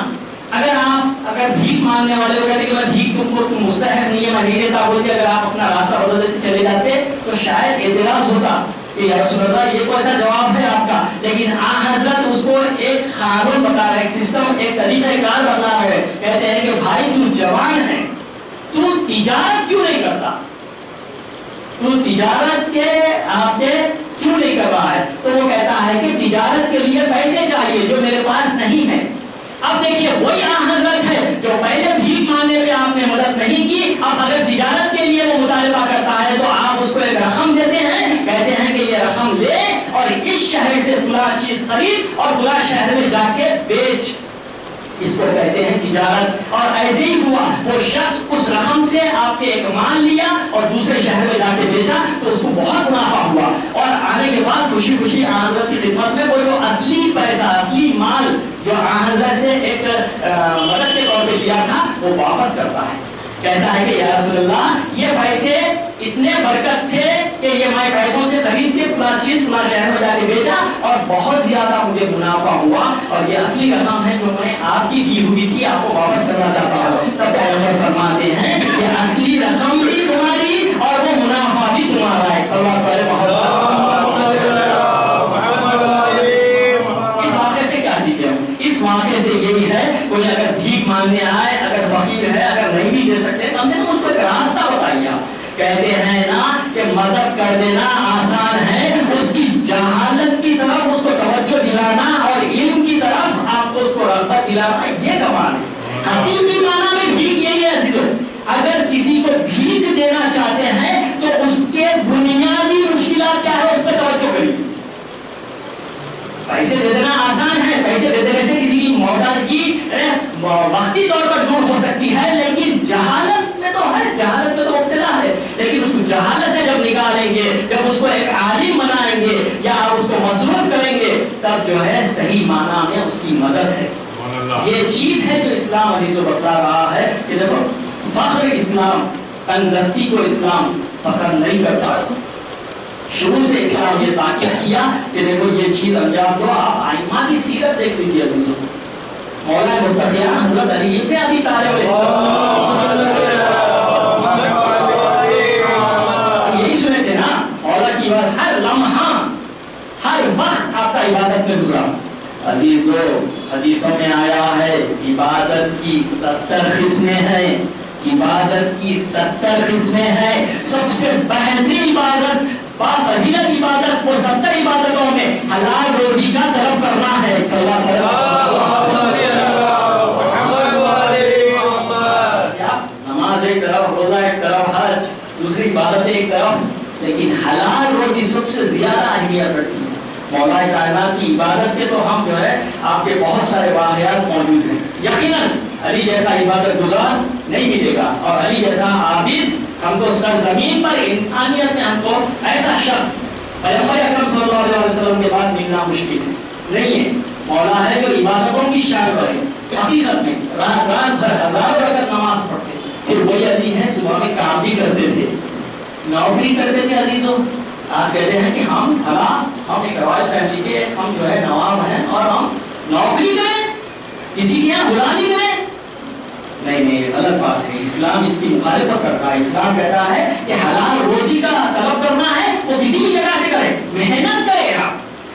اگر بھیک مانگنے والے کو کہتے کہ میں بھیک تم مستحق نہیں ہے، میں نہیں دیتا بولتے، اگر آپ اپنا راستہ بدل دیتے چلے جاتے تو شاید اعتراض ہوتا کہ یا رسول اللہ یہ کوئی ایسا جواب ہے آپ کا. لیکن حضرت اس کو ایک قانون بتا رہے، ایک سسٹم، ایک طریقہ کار بتا رہے. کہتے ہیں کہ بھائی تو جوان ہے، تو تجارت کیوں نہیں کرتا؟ تو تجارت کے آپ کے کیوں نہیں کر رہا ہے؟ تو وہ کہتا ہے کہ تجارت کے لیے پیسے چاہیے جو میرے پاس نہیں ہے. اب دیکھیے وہی حضرت ہے جو پہلے بھیک مانگنے پہ آپ نے مدد نہیں کی، اب اگر تجارت کے لیے وہ مطالبہ کرتا ہے تو آپ اس کو ایک رقم دیتے ہیں، کہتے ہیں کہ یہ رقم لے اور اس شہر سے فلاں چیز خرید اور فلاں شہر میں جا کے بیچ. اس کو کہتے ہیں تجارت. اور ایسے ہی ہوا، وہ شخص اس رقم سے آپ کے ایک مال لیا اور دوسرے شہر میں جا کے بیچا تو اس کو بہت منافع ہوا، اور آنے کے بعد خوشی خوشی حضرت کی خدمت میں وہ جو اصلی پیسہ، اصلی مال جو حضرت سے ایک مدد کے طور پہ لیا تھا وہ واپس کرتا ہے. کہتا ہے کہ یا رسول اللہ یہ پیسے اتنے برکت تھے کہ یہ میں پیسوں سے خرید کے فلاں چیز فلاں شہر میں جا کے بیچا اور بہت زیادہ مجھے منافع ہوا، اور یہ اصلی رقم ہے جو میں آپ کی دی ہوئی تھی آپ کو واپس کرنا چاہتا ہوں. تب پیغمبر فرماتے ہیں کہ اصلی رقم بھی تمہاری اور وہ منافع بھی تمہارا ہے. صلی اللہ علیہ وسلم. اس واقعے سے کیا سیکھیں؟ اس واقعے سے یہی ہے کوئی اگر بھیک مانگنے آئے، اگر فقیر ہے، اگر نہیں بھی دے سکتے، کم سے کم اس کو ایک راستہ بتائیے. آپ کہتے ہیں نا کہ مدد کر دینا آسان ہے، اس کی جہالت کی طرف اس کو توجہ دلانا اور علم کی طرف آپ کو اس کو رغبت دلانا یہ کمال ہے. حقیقی معنی میں بھیک یہی ہے عزیزو. اگر کسی کو بھیک دینا چاہتے ہیں تو اس کے بنیادی مشکلات کیا ہے اس پہ توجہ کریے. پیسے دے دینا آسان ہے، پیسے دے دینے سے کسی کی محتاجگی وقتی طور پر دور ہو سکتی ہے، لیکن جہالت میں تو ہے، جہالت میں تو مبتلا ہے. لیکن اس کو جہالت سے جب نکالیں گے، جب اس کو ایک عالم بنائیں گے یا آپ اس کو مصروف کریں گے، تب جو ہے صحیح معنی میں اس کی مدد ہے. یہ چیز ہے جو اسلام عزیزو بتلا رہا ہے کہ دیکھو فخر اسلام، تنگدستی کو اسلام پسند نہیں کرتا. شروع سے اسلام یہ تاکید کیا کہ دیکھو یہ چیز انجام دو. آپ ائمہ کی سیرت دیکھ لیجیے عزیزوں. مولا متقیان حضرت علی ابن ابی طالب علیہ السلام یہی سنے تھے نا, مولا کی بات ہر لمحہ ہر وقت آپ کا عبادت میں گزرا. عزیزو حدیثوں میں آیا ہے عبادت کی 70 قسمیں ہیں. عبادت کی 70 قسمیں ہیں. سب سے بہترین عبادت, بافضیلت عبادت وہ 70 عبادتوں میں حلال روزی کا طلب کرنا ہے. نماز ایک طرف, روزہ ایک طرف, حج دوسری عبادت ایک طرف, لیکن حلال روزی سب سے زیادہ اہمیت رکھتی ہے. مولا کائنات کی عبادت کے تو ہم جو ہے آپ کے بہت سارے واقعات موجود ہیں. یقیناً علی جیسا عبادت گزار نہیں ملے گا, اور علی جیسا عابد ہم کو سرزمین پر انسانیت میں ہم کو ایسا شخص پیغمبر اکرم صلی اللہ علیہ وسلم کے بعد ملنا مشکل ہے. نہیں ہے, مولا ہے جو عبادتوں کی شان کرے. حقیقت میں رات رات بھر ہزاروں رکعت نماز پڑھتے, پھر وہی علی ہیں صبح میں کام بھی کرتے تھے, نوکری کرتے تھے. عزیزوں آج کہتے ہیں کہ ہم ایک رائل فیملی کے ہم جو ہے نواب ہیں اور ہم نوکری کریں, کسی کے یہاں غلامی کریں. نہیں یہ غلط بات ہے. اسلام اس کی مخالفت کرتا ہے. اسلام کہتا ہے کہ حلال روزی کا طلب کرنا ہے وہ کسی بھی جگہ سے کرے, محنت کرے.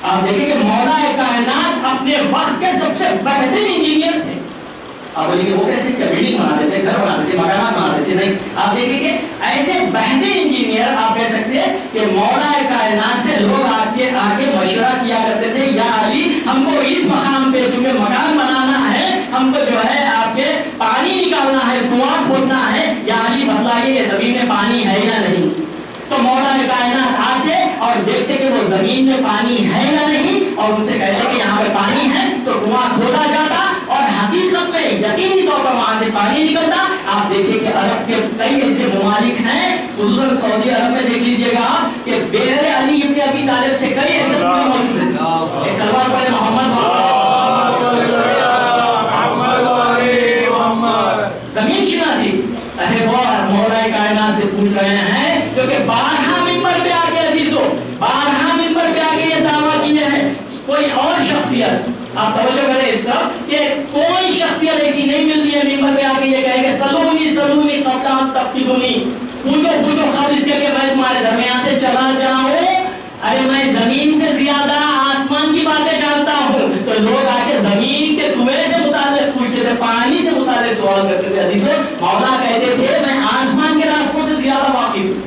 آپ دیکھیں کہ مولا کائنات اپنے وقت کے سب سے بہترین انجینئر تھے. آپ بولیں گے وہ کیسے, بلڈنگ بنا دیتے, گھر بنا دیتے, مکانات بنا دیتے؟ نہیں, آپ دیکھیں کہ ایسے بہترین انجینئر آپ کہہ سکتے ہیں کہ مولا کائنات سے لوگ آ کے مشورہ کیا کرتے تھے, یا علی ہم کو اس مقام پہ چونکہ مکان بنانا ہے, ہم کو جو ہے آپ کے پانی نکالنا ہے, کنواں کھودنا ہے, یا علی بتلائیے یہ زمین میں پانی ہے یا نہیں. تو مولا کائنات آتے اور دیکھتے کہ وہ زمین میں پانی ہے یا نہیں, اور ان سے کہتے کہ یہاں پہ پانی ہے, تو کنواں کھودا جاتا اور حقیقت میں یقینی طور پر وہاں سے پانی نکلتا. آپ دیکھیں کہ عرب کے کئی ایسے ممالک ہیں, خصوصاً سعودی عرب میں دیکھ لیجیے گا کہ بغیر علی ابن ابی طالب سے کئی ایسے موجود ہیں. ایک سلوات پڑھے محمد زمین شناسی. ارے وہ مولا کائنات سے پوچھ رہے ہیں جو کہ 12 منبر پہ آ کے عزیزوں 12 منبر پہ آ کے یہ دعویٰ کیے ہیں. کوئی اور شخصیت, آپ توجہ کریں اس کا, کہ کوئی شخصیت ایسی نہیں ملتی ہے منبر پہ آ کے یہ کہے کہ سلونی قبل ان تفتنونی, پوچھو خالص کے کہ میں تمہارے درمیان سے چلا جاؤں. ارے میں زمین سے زیادہ آسمان کی باتیں جانتا ہوں. تو لوگ آ کے زمین کے کنویں سے متعلق پوچھتے تھے, پانی سے متعلق سوال کرتے تھے. عزیزوں مولا کہتے تھے میں آسمان کے راستوں سے زیادہ واقف ہوں.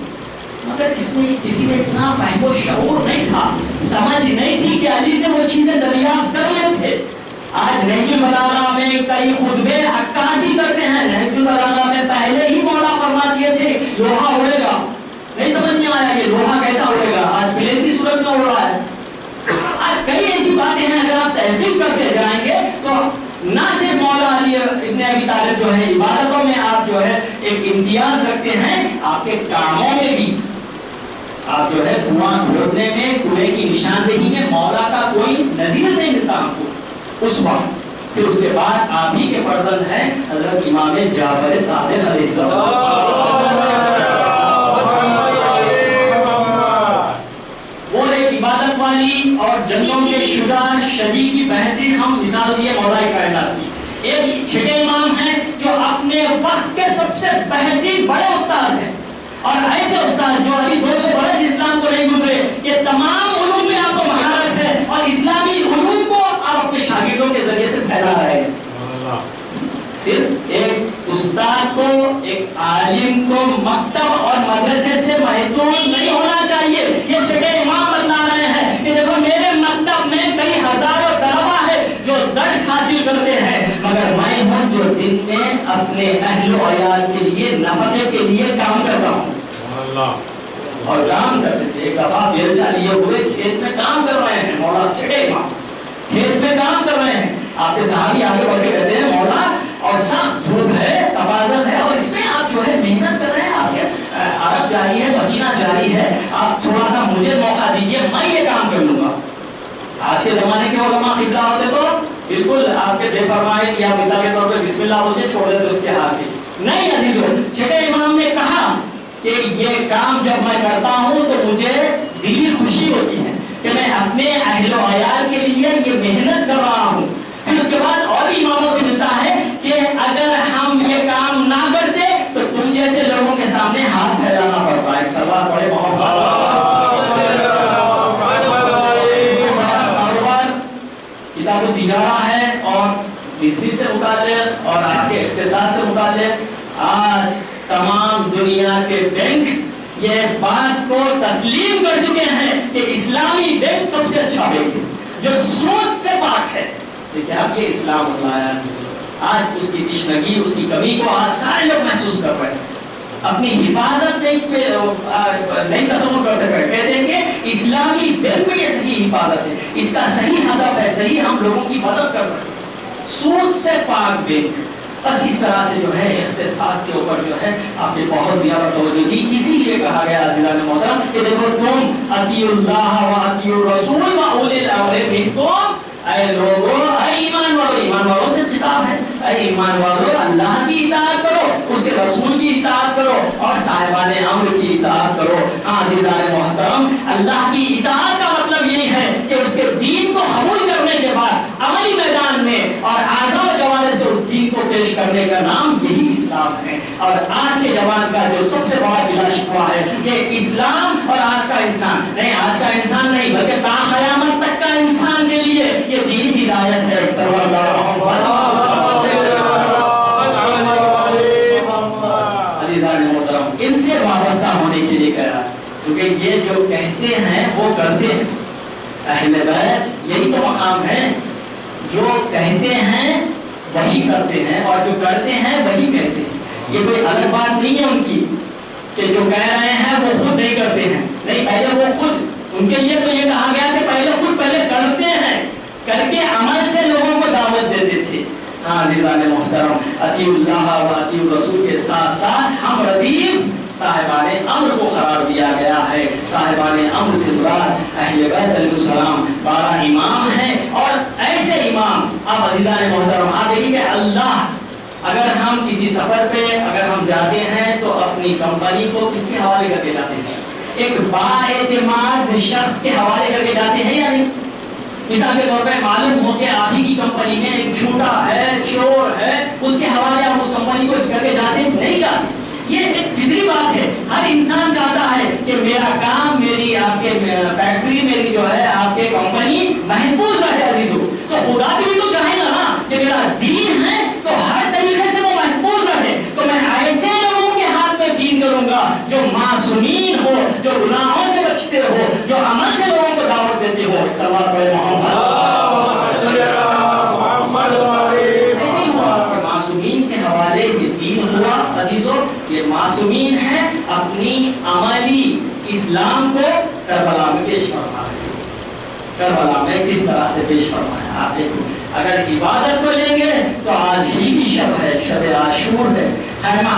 مگر اس میں کسی نے اتنا فہم و شعور نہیں تھا, سمجھ نہیں تھی کہ علی سے وہ چیزیں دریافت کر لیتے. آج نہج البلاغہ میں کئی خطبے عکاسی کرتے ہیں. نہج البلاغہ میں پہلے ہی مولا فرما دیے تھے لوہا اڑے گا. نہیں سمجھ نہیں آیا یہ لوہا کیسا اڑے گا, آج پلین کی صورت میں اڑ رہا ہے. آج کئی ایسی باتیں ہیں, اگر آپ تحقیق کرتے جائیں گے تو نہ صرف مولا علی ابن ابی طالب جو ہے عبادتوں میں آپ جو ہے ایک امتیاز رکھتے ہیں, آپ کے کاموں میں بھی آپ جو ہے کنواں کھودنے میں, کنویں کی نشاندہی میں مولا کا کوئی نظیر نہیں ملتا ہم کو اس وقت. پھر اس کے بعد آپ ہی کے فرزند ہیں حضرت امام جعفر صادق علیہ السلام. وہ ایک عبادت والی اور جنگوں کے شجاع شجاع کی بہترین ہم مثال دیے مولا کائنات کی. ایک چھٹے امام ہیں جو اپنے وقت کے سب سے بہترین بڑے استاد ہیں, اور ایسے استاد جو ابھی 200 برس اسلام کو نہیں گزرے, یہ تمام علوم میں آپ کو مہارت ہے, اور اسلامی علوم کو آپ اپنے شاگردوں کے ذریعے سے پھیلا رہے ہیں. صرف ایک استاد کو, ایک عالم کو مکتب اور مدرسے سے محدود نہیں ہونا چاہیے. یہ چھٹے امام بتلا رہے ہیں کہ دیکھو میرے مکتب میں کئی ہزاروں طلبہ ہے جو درس حاصل کرتے ہیں, مگر میں ہوں جو دن میں اپنے اہل و عیال کے لیے نفقے کے لیے کام کرتا ہوں. اور کام کرتے تھے. ایک دفعہ بیلچہ لیے ہوئے کھیت میں کام کر رہے ہیں, مولا چھٹے امام کھیت میں کام کر رہے ہیں. آپ کے صحابی آگے بڑھ کے کہتے ہیں مولا اور سخت دھوپ ہے, تبازت ہے, اور اس میں آپ جو ہے محنت کر رہے ہیں, آپ کے عرق جاری ہے, پسینہ جاری ہے, آپ تھوڑا سا مجھے موقع دیجئے, میں یہ کام کر لوں گا. آج کے زمانے کے علماء قبلہ ہوتے تو بالکل آپ کے بے فرمائے یا مثال کے طور پہ بسم اللہ بولتے چھوڑ دیتے اس کے ہاتھ ہی. نہیں عزیزو, چھٹے امام نے کہا کہ یہ کام جب میں کرتا ہوں تو مجھے دلی کہ میں اپنے اہل و عیال کے لیے یہ محنت کر رہا ہوں. پھر اس کے بعد اور بھی اماموں سے ملتا ہے کہ اگر ہم یہ کام نہ کرتے تو تم جیسے لوگوں کے سامنے ہاتھ پھیلانا پڑتا ہے. سوال بڑے کاروبار کتاب و تجارہ ہے اور بزنس سے متعلق اور آپ کے اقتصاد سے متعلق آج تمام دنیا کے بینک یہ بات کو تسلیم کر چکے ہیں کہ اسلامی بینک سب سے اچھا بینک ہے جو سود سے پاک ہے. دیکھیں آپ یہ اسلام ہوتا ہے. آج اس کی تشنگی اس کی کمی کو آج سارے لوگ محسوس کر رہے ہیں. اپنی حفاظت نہیں تصور کر سکتے. کہتے ہیں کہ اسلامی بینک میں یہ صحیح حفاظت ہے, اس کا صحیح ہدف ہے, صحیح ہم لوگوں کی مدد کر سکتے. سود سے پاک بینک. بس اس طرح سے جو ہے اقتصاد کے اوپر جو ہے آپ نے بہت زیادہ توجہ دی. اسی لیے کہا گیا عزیزان محترم کہ دیکھو تم اطیعوا اللہ و اطیعوا الرسول و اولی الامر منکم. اے لوگو, اے ایمان والو, ایمان والوں سے خطاب ہے, اے ایمان والو اللہ کی اطاعت کرو, اس کے رسول کی اطاعت کرو اور صاحبان امر کی اطاعت کرو. عزیزان محترم, اللہ کی اطاعت کا مطلب یہی ہے کہ اس کے دین کو قبول کرنے کے بعد عملی میدان میں اور اعضاء و جوارح سے اس دین کو پیش کرنے کا نام یہی اسلام ہے. اور آج کے جوان کا جو سب سے بڑا بلا شکوہ ہے کہ اسلام اور آج کا انسان نہیں, آج کا انسان نہیں بلکہ تا قیامت تک کا انسان کے لیے یہ دین کی ہدایت ہے. عزیزان محترم, ان سے وابستہ ہونے کے لیے کہہ رہا ہے کیونکہ یہ جو کہتے ہیں وہ کرتے ہیں. اہل بیت یہی تو مقام ہے, جو کہتے ہیں وہی کرتے ہیں اور جو کرتے ہیں وہی کہتے ہیں. یہ کوئی الگ بات نہیں ہے ان کی کہ جو کہہ رہے ہیں وہ خود نہیں کرتے ہیں. نہیں, پہلے وہ خود, ان کے لیے تو یہ کہا گیا کہ پہلے خود پہلے کرتے ہیں, کر کے عمل سے لوگوں کو دعوت دیتے تھے. عزیزان محترم, اطیعوا اللہ و اطیعوا الرسول کے ساتھ ساتھ ہم ردیف صاحبان امر کو قرار دیا گیا ہے. صاحبان امر سے مراد اہل بیت علیہ السلام 12 امام ہیں. اور ایسے امام آپ عزیزان محترم آپ دیکھیں کہ اللہ, اگر ہم کسی سفر پہ اگر ہم جاتے ہیں تو اپنی کمپنی کو کس کے حوالے کر کے جاتے ہیں؟ ایک بااعتماد شخص کے حوالے کر کے جاتے ہیں یا نہیں؟ مثال کے طور پہ معلوم ہو کہ آپ ہی کی کمپنی میں ایک جھوٹا ہے, چور ہے, اس کے حوالے آپ اس کمپنی کو کر کے جاتے نہیں جاتے. یہ ایک فطری بات ہے. ہر انسان چاہتا ہے کہ میرا کام, میری آپ کے فیکٹری, میری جو ہے آپ کے کمپنی محفوظ رہے. عزیزو, تو خدا بھی تو چاہے گا نا کہ میرا دین ہے تو ہر طریقے سے وہ محفوظ رہے. تو میں ایسے لوگوں کے ہاتھ میں دین کروں گا جو معصومین ہو, جو گناہوں سے بچتے ہو, جو عمل سے لوگوں کو دعوت دیتے ہو. صلوات علی محمد. ایسے ہی ہوا کہ معصومین کے حوالے یہ دین ہوا. عزیزو, یہ معصومین ہیں اپنی عملی اسلام کو کربلا میں پیش فرما ہے. کربلا میں کس طرح سے پیش فرما ہے آپ دیکھو. اگر عبادت کو لیں گے تو آج ہی کی شب ہے, شب عاشور ہے. خیمہ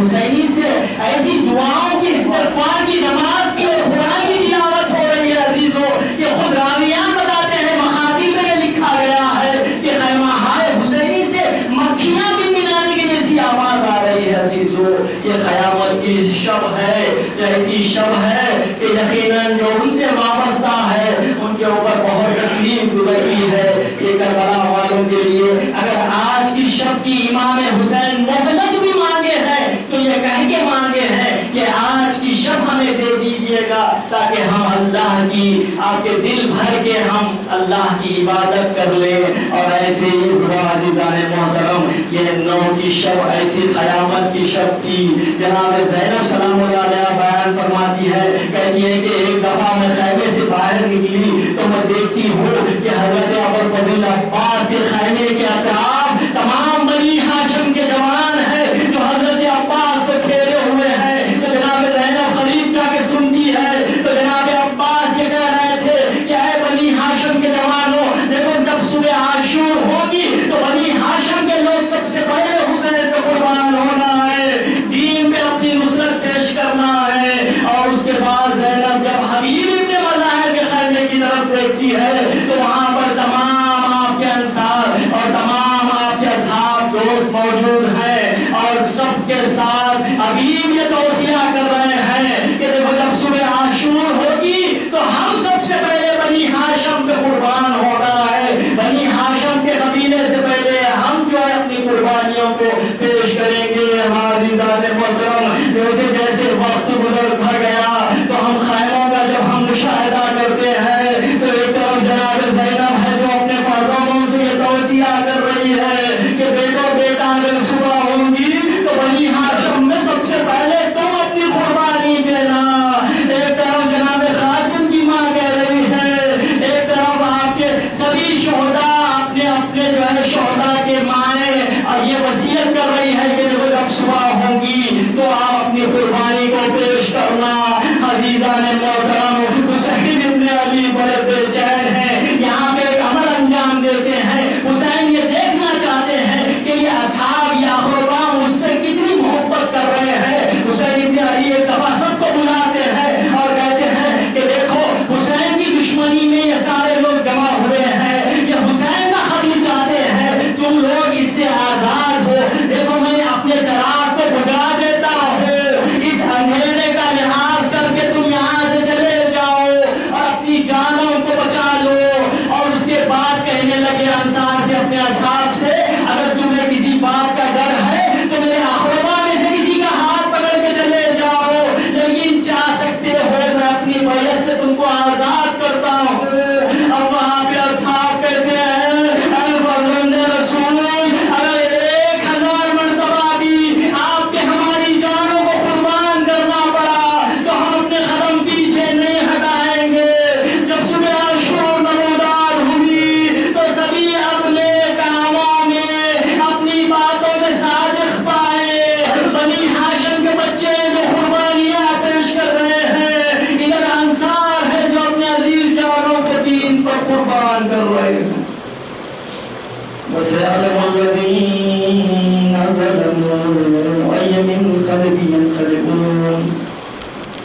حسینی سے ایسی دعاؤں کی, استغفار کی, نماز کی اور قرآن کی تلاوت ہو رہی ہے. عزیزو, یہ خود راویان بتاتے ہیں, مخاطب میں لکھا گیا ہے کہ خیمہ حسینی سے مکھیاں بھی ملانے کی جیسی آواز آ رہی ہے. عزیزو, یہ قیامت کی شب ہے, ایسی شب ہے کہ یقیناً جو ان سے وابستہ ہے ان کے اوپر بہت تکلیف گزرتی ہے. یہ کربلا والوں کے لیے اگر آج کی شب کی امام حسین مہلت بھی مانگے ہیں تو یہ کہہ کے مانگے ہیں کہ آج کی شب ہمیں دے دیجئے گا تاکہ ہم اللہ کی, آپ کے دل بھر کے ہم اللہ کی عبادت کر لیں. اور ایسے ہی ہوا عزیزان محترم, یہ 9 کی شب ایسی قیامت کی شب تھی. جناب زینب سلام اللہ علیہ بیان فرماتی ہے, کہتی ہے کہ ایک دفعہ میں خیمے سے باہر نکلی تو میں دیکھتی ہوں کہ حضرت ابوالفضل عباس کے خیمے کے اطراف تمام بنی ہاشم کے جوان ہیں جو حضرت عباس کو گھیرے ہوئے ہیں. تو جناب زینب قریب جا کے سنتی ہے تو جناب عباس یہ کہہ رہے تھے کہ اے بنی ہاشم کے جوانوں, دیکھو جب صبح عاشور ہوگی تو بنی ہاشم کے لوگ سب سے پہلے حسین پہ قربان ہونا ہے, دین پہ اپنی نصرت پیش کرنا ہے. اور اس کے بعد زینب جب حبیب ابن مظاہر کے خیمے کی طرف دیکھتی ہے تو وہاں پر تمام آپ کے انصار اور تمام آپ کے اصحاب دوست موجود ہیں اور سب کے ساتھ حبیب یہ توصیہ کر رہے ہیں کہ دیکھو جب صبح عاشور ہوگی تو ہم سب سے پہلے میزبان محترم